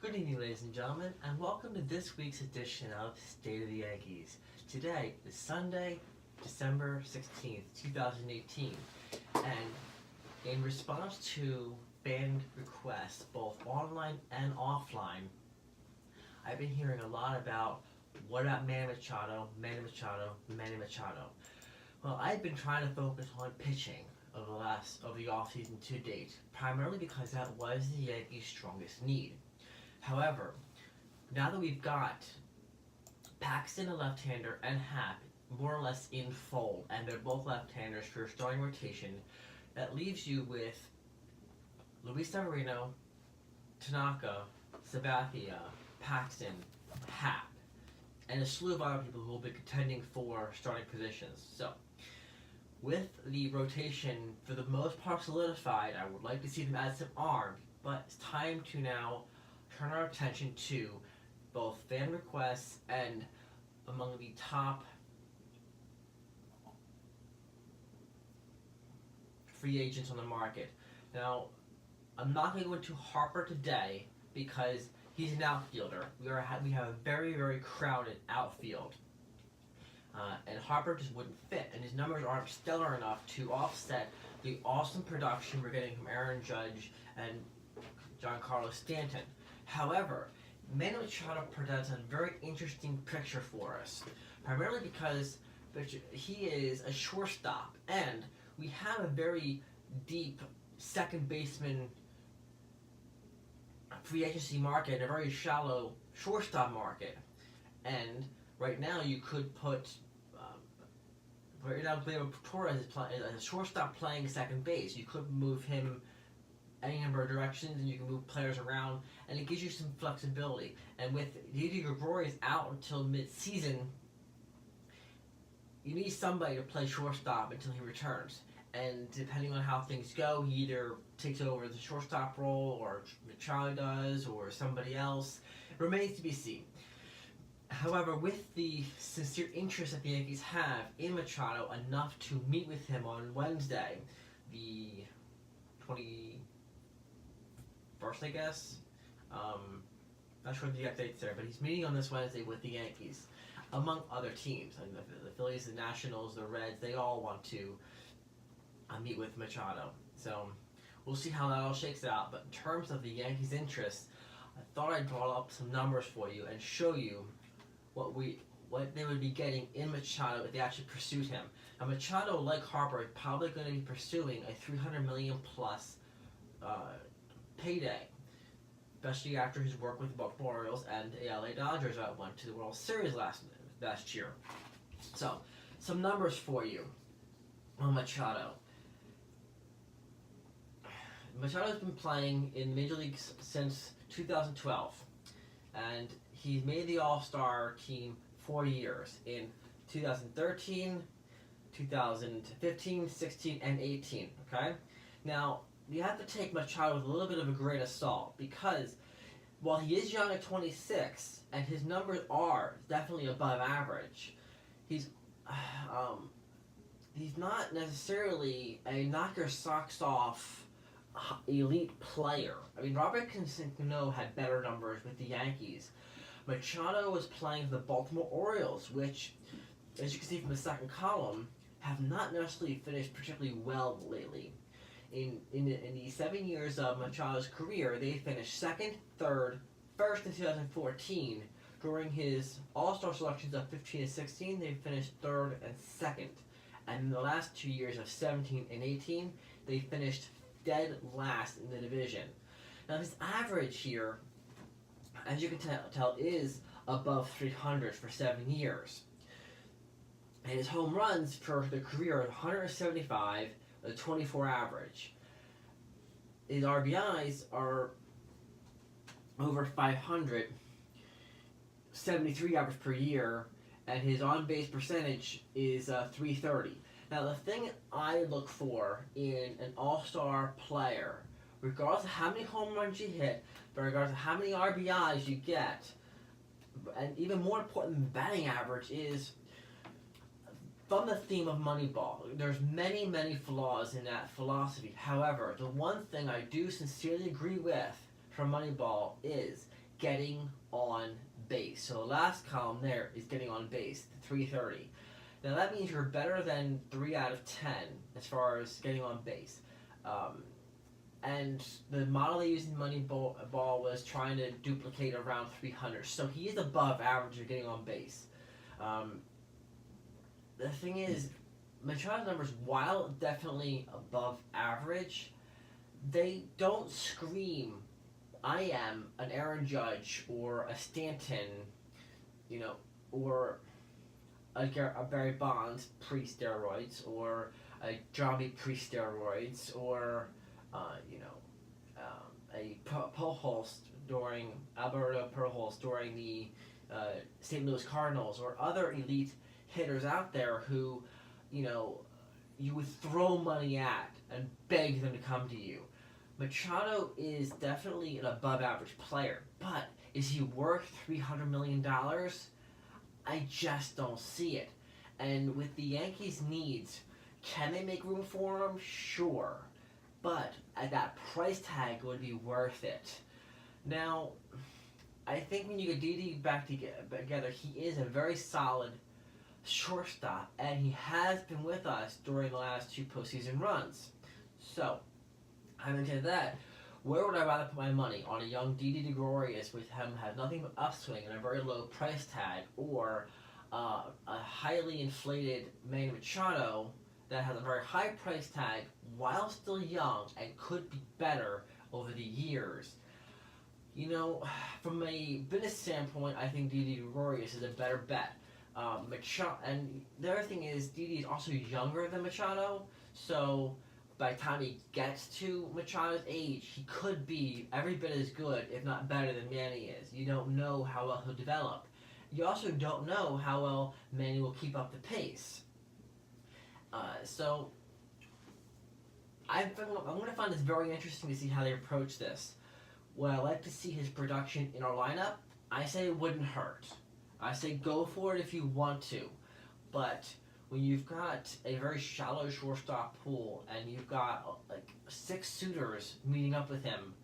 Good evening, ladies and gentlemen, and welcome to this week's edition of State of the Yankees. Today is Sunday, December 16th, 2018, and in response to fan requests, both online and offline, I've been hearing a lot about what about Manny Machado, Manny Machado, Manny Machado. Well, I've been trying to focus on pitching of the offseason to date, primarily because that was the Yankees' strongest need. However, now that we've got Paxton, a left-hander, and Happ more or less in fold, and they're both left-handers for your starting rotation, that leaves you with Luis Severino, Tanaka, Sabathia, Paxton, Happ, and a slew of other people who will be contending for starting positions. So, with the rotation for the most part solidified, I would like to see them add some arms, but it's time to now turn our attention to both fan requests and among the top free agents on the market. Now, I'm not going to go into Harper today because he's an outfielder. We have a very, very crowded outfield. And Harper just wouldn't fit, and his numbers aren't stellar enough to offset the awesome production we're getting from Aaron Judge and Giancarlo Stanton. However, Manny Machado presents a very interesting picture for us, primarily because he is a shortstop, and we have a very deep second baseman free agency market and a very shallow shortstop market. And right now, you could put right now Gleyber Torres as a shortstop playing second base. You could move him any number of directions, and you can move players around, and it gives you some flexibility. And with Didi Gregorius out until mid-season, you need somebody to play shortstop until he returns. And depending on how things go, he either takes over the shortstop role, or Machado does, or somebody else. It remains to be seen. However, with the sincere interest that the Yankees have in Machado, enough to meet with him on Wednesday, the 21st, I guess. Not sure the exact dates there, but he's meeting on this Wednesday with the Yankees, among other teams. I mean, the Phillies, the Nationals, the Reds, they all want to meet with Machado. So we'll see how that all shakes out. But in terms of the Yankees' interest, I thought I'd draw up some numbers for you and show you what they would be getting in Machado if they actually pursued him. Now, Machado, like Harper, is probably going to be pursuing a $300 million plus payday, especially after his work with the Baltimore Orioles and the LA Dodgers that went to the World Series last year. So, some numbers for you on Machado. Machado's been playing in Major Leagues since 2012, and he's made the All-Star team 4 years in 2013, 2015, 16, and 18, okay? Now, you have to take Machado with a little bit of a grain of salt, because while he is young at 26, and his numbers are definitely above average, he's not necessarily a knock your socks off elite player. I mean, Robert Cano had better numbers with the Yankees. Machado was playing for the Baltimore Orioles, which, as you can see from the second column, have not necessarily finished particularly well lately. In the 7 years of Machado's career, they finished second, third, first in 2014. During his All-Star selections of 15 and 16, they finished third and second. And in the last 2 years of 17 and 18, they finished dead last in the division. Now, his average here, as you can tell, is above 300 for 7 years. And his home runs for the career are 175 with a 24 average. His RBIs are over 500, 73 average per year, and his on-base percentage is 330. Now, the thing I look for in an all-star player, regardless of how many home runs you hit, but regardless of how many RBIs you get, and even more important than batting average, is from the theme of Moneyball. There's many, many flaws in that philosophy. However, the one thing I do sincerely agree with from Moneyball is, getting on base. So the last column there is getting on base, 330. Now that means you're better than 3 out of 10 as far as getting on base. And the model they used in Moneyball was trying to duplicate around 300. So he is above average of getting on base. The thing is, Machado's numbers, while definitely above average, they don't scream, I am an Aaron Judge or a Stanton, or a Barry Bonds pre-steroids, or a Johnny pre-steroids, or a Pujols during Alberto Pujols during the St. Louis Cardinals, or other elite hitters out there who, you would throw money at and beg them to come to you. Machado is definitely an above-average player, but is he worth $300 million? I just don't see it. And with the Yankees' needs, can they make room for him? Sure. But at that price tag, it would be worth it. Now, I think when you get Didi back together, he is a very solid shortstop, and he has been with us during the last 2 postseason runs. So, having said that, where would I rather put my money? On a young Didi Gregorius with him has nothing but upswing and a very low price tag, or a highly inflated Manny Machado that has a very high price tag while still young and could be better over the years? From a business standpoint, I think Didi Gregorius is a better bet. Machado, and the other thing is, Didi is also younger than Machado, so by the time he gets to Machado's age, he could be every bit as good, if not better, than Manny is. You don't know how well he'll develop. You also don't know how well Manny will keep up the pace. So I'm going to find this very interesting to see how they approach this. Would I like to see his production in our lineup? I say it wouldn't hurt. I say go for it if you want to. But when you've got a very shallow shortstop pool and you've got like 6 suitors meeting up with him,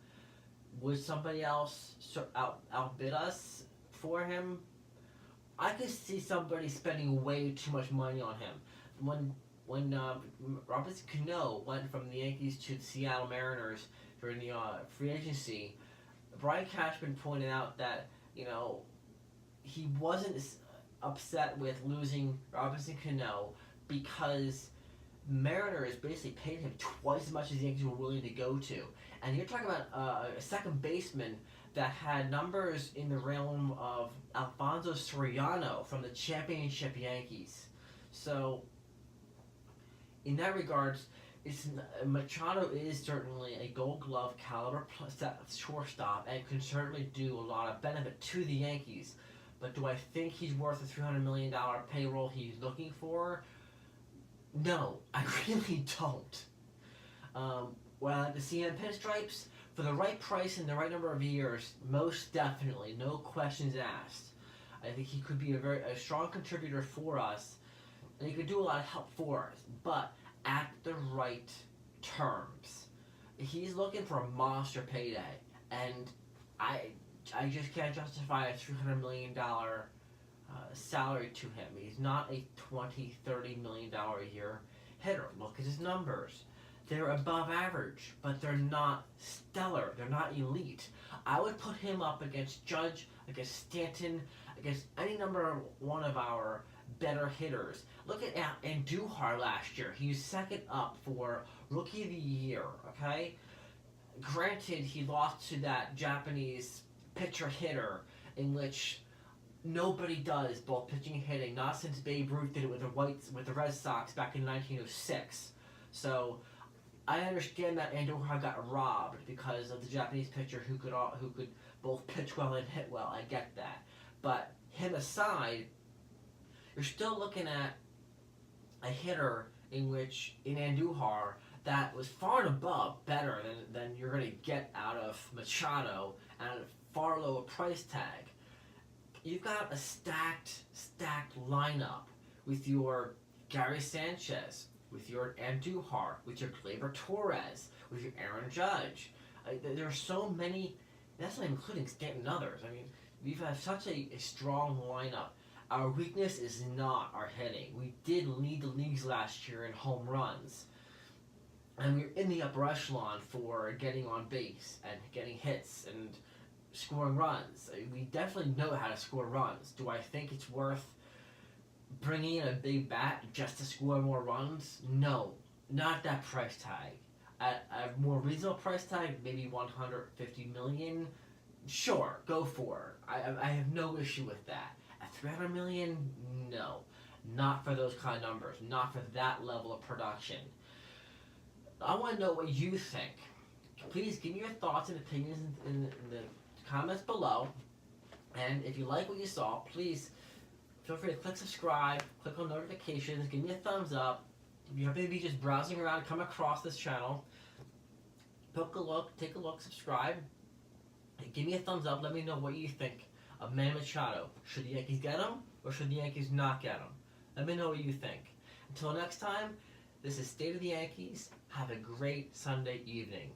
would somebody else outbid us for him? I could see somebody spending way too much money on him. When Robinson Cano went from the Yankees to the Seattle Mariners during the free agency, Brian Cashman pointed out that he wasn't upset with losing Robinson Cano because Mariners basically paid him twice as much as the Yankees were willing to go to. And you're talking about a second baseman that had numbers in the realm of Alfonso Soriano from the championship Yankees. So, in that regards, Machado is certainly a Gold Glove caliber shortstop and can certainly do a lot of benefit to the Yankees. But do I think he's worth the $300 million payroll he's looking for? No, I really don't. Well, I like to see him in pinstripes for the right price and the right number of years. Most definitely, no questions asked. I think he could be a strong contributor for us, and he could do a lot of help for us, but at the right terms. He's looking for a monster payday, and I just can't justify a $300 million salary to him. He's not a $20, $30 million a year hitter. Look at his numbers. They're above average, but they're not stellar. They're not elite. I would put him up against Judge, against Stanton, against any number one of our better hitters. Look at Andujar last year. He was second up for Rookie of the Year, okay? Granted, he lost to that Japanese pitcher-hitter in which nobody does both pitching and hitting, not since Babe Ruth did it with the Red Sox back in 1906. So I understand that Andujar got robbed because of the Japanese pitcher who could both pitch well and hit well. I get that. But him aside, you're still looking at a hitter in Andujar that was far and above better than you're going to get out of Machado at a far lower price tag. You've got a stacked lineup with your Gary Sanchez, with your Andujar, with your Gleyber Torres, with your Aaron Judge. There are so many That's not even including Stanton and others. I mean, we've had such a strong lineup. Our weakness is not our hitting. We did lead the leagues last year in home runs. And we were in the upper echelon for getting on base and getting hits and scoring runs. We definitely know how to score runs. Do I think it's worth bringing in a big bat just to score more runs? No, not that price tag. At a more reasonable price tag, maybe 150 million. Sure, go for it. I have no issue with that. At 300 million, no, not for those kind of numbers. Not for that level of production. I want to know what you think. Please give me your thoughts and opinions in the comments below. And if you like what you saw, please feel free to click subscribe, click on notifications, give me a thumbs up. If you happen to be just browsing around and come across this channel, take a look, subscribe, and give me a thumbs up. Let me know what you think of Manny Machado. Should the Yankees get him, or should the Yankees not get him? Let me know what you think. Until next time, this is State of the Yankees. Have a great Sunday evening.